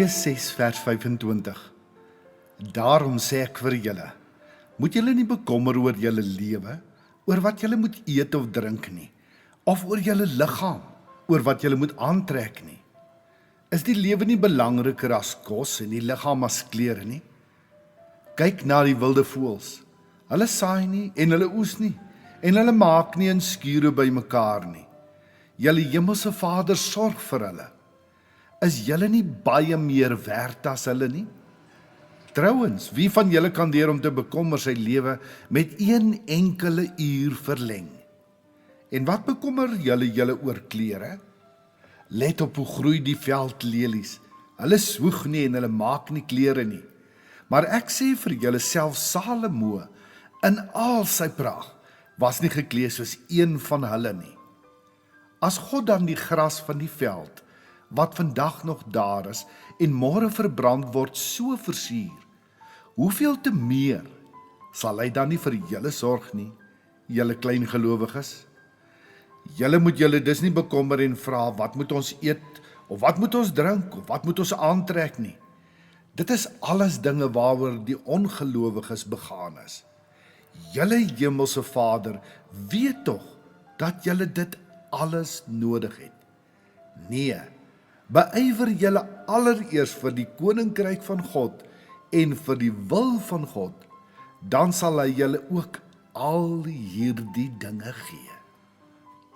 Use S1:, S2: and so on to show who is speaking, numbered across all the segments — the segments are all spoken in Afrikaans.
S1: Matteus 6 vers 25. Daarom sê ek vir julle, moet julle nie bekommer oor julle lewe, oor wat julle moet eet of drink nie, of oor julle liggaam, oor wat julle moet aantrek nie. Is die lewe nie belangriker as kos en die liggaam as klere nie? Kyk na die wilde voëls. Hulle saai nie en hulle oes nie, en hulle maak nie 'n skure bymekaar nie. Julle hemelse Vader sorg vir hulle. Is julle nie baie meer werd as hulle nie? Trouwens, wie van julle kan deur om te bekommer sy lewe met 1 enkele uur verleng? En wat bekommer julle oor klere? Let op hoe groei die veldlelies. Hulle swoeg nie en hulle maak nie klere nie. Maar ek sê vir julle, self Salomo in al sy pragt was nie geklee soos een van hulle nie. As God dan die gras van die veld, wat vandag nog daar is en môre verbrand word, so versier, hoeveel te meer sal hy dan nie vir julle sorg nie, julle klein gelowiges? Julle moet julle dus nie bekommer en vra, wat moet ons eet, of wat moet ons drink, of wat moet ons aantrek nie. Dit is alles dinge waaroor die ongelowiges begaan is. Julle hemelse Vader weet tog dat julle dit alles nodig het. Nee, beywer julle allereers vir die koninkryk van God en vir die wil van God, dan sal hy julle ook al hierdie dinge gee.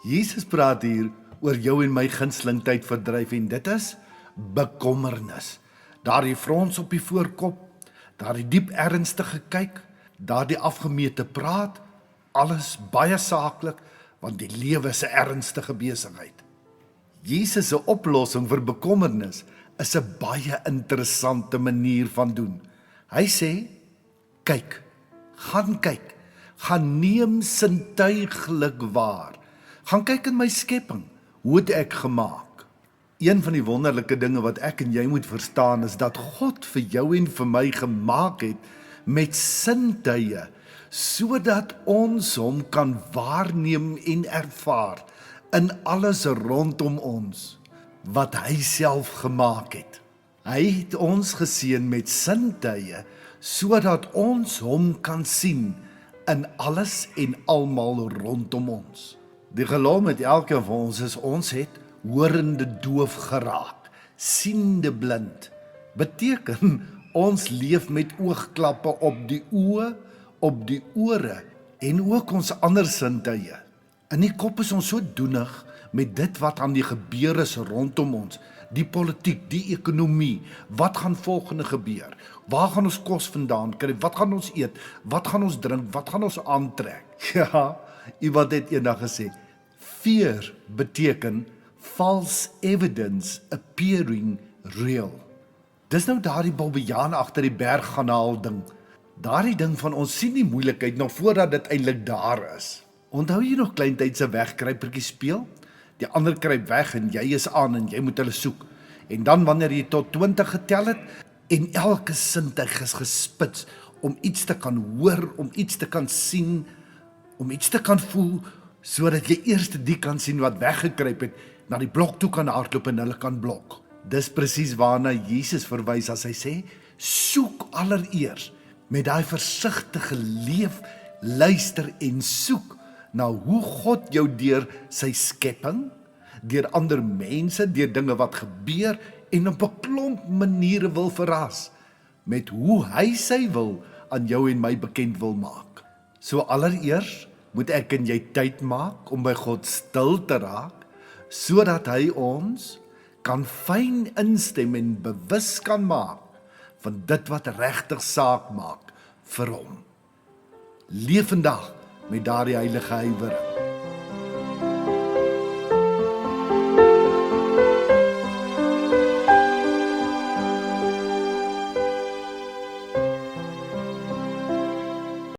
S1: Jesus praat hier oor jou en my gunsteling tydverdryf, en dit is bekommernis. Daardie frons op die voorkop, daardie diep ernstige kyk, daardie afgemete praat, alles baie saaklik, want die lewe is 'n ernstige besigheid. Jesus se oplossing vir bekommernis is 'n baie interessante manier van doen. Hy sê, kyk, gaan neem sintuiglik waar. Gaan kyk in my skepping, hoe het ek gemaak? Een van die wonderlike dinge wat ek en jy moet verstaan is dat God vir jou en vir my gemaak het met sintuie, sodat ons hom kan waarneem en ervaar in alles rondom ons wat hy self gemaak het. Hy het ons geseën met sintuie sodat ons hom kan sien in alles en almal rondom ons. Die geloof met elkeen van ons is, ons het horende doof geraak, siende blind. Beteken, ons leef met oogklappe op die oë, op die ore en ook ons ander sintuie. In die kop is ons so doenig met dit wat aan die gebeur is rondom ons, die politiek, die ekonomie, wat gaan volgende gebeur, waar gaan ons kos vandaan kry, wat gaan ons eet, wat gaan ons drink, wat gaan ons aantrek. Ja, iemand het eendag gesê, fear beteken false evidence appearing real. Dis nou daardie bobbejaan agter die berg gaan haal ding. Daardie ding van ons sien die moeilikheid nog voordat dit eintlik daar is. Onthou jy nog kleintydse wegkruipertjie speel? Die ander kruip weg en jy is aan en jy moet hulle soek. En dan wanneer jy tot 20 getel het en elke sintuig is gespits om iets te kan hoor, om iets te kan sien, om iets te kan voel, sodat jy eers die kan sien wat weggekruip het, na die blok toe kan hardloop en hulle kan blok. Dis presies waarna Jesus verwys as hy sê, soek allereers met daai versigtige leef, luister en soek na hoe God jou deur sy skepping, deur ander mense, deur dinge wat gebeur en op 'n klomp maniere wil verras, met hoe hy sy wil aan jou en my bekend wil maak. So allereers moet ek en jy tyd maak om by God stil te raak, sodat hy ons kan fyn instem en bewus kan maak van dit wat regtig saak maak vir hom. Leef vandag met daardie heilige ywer.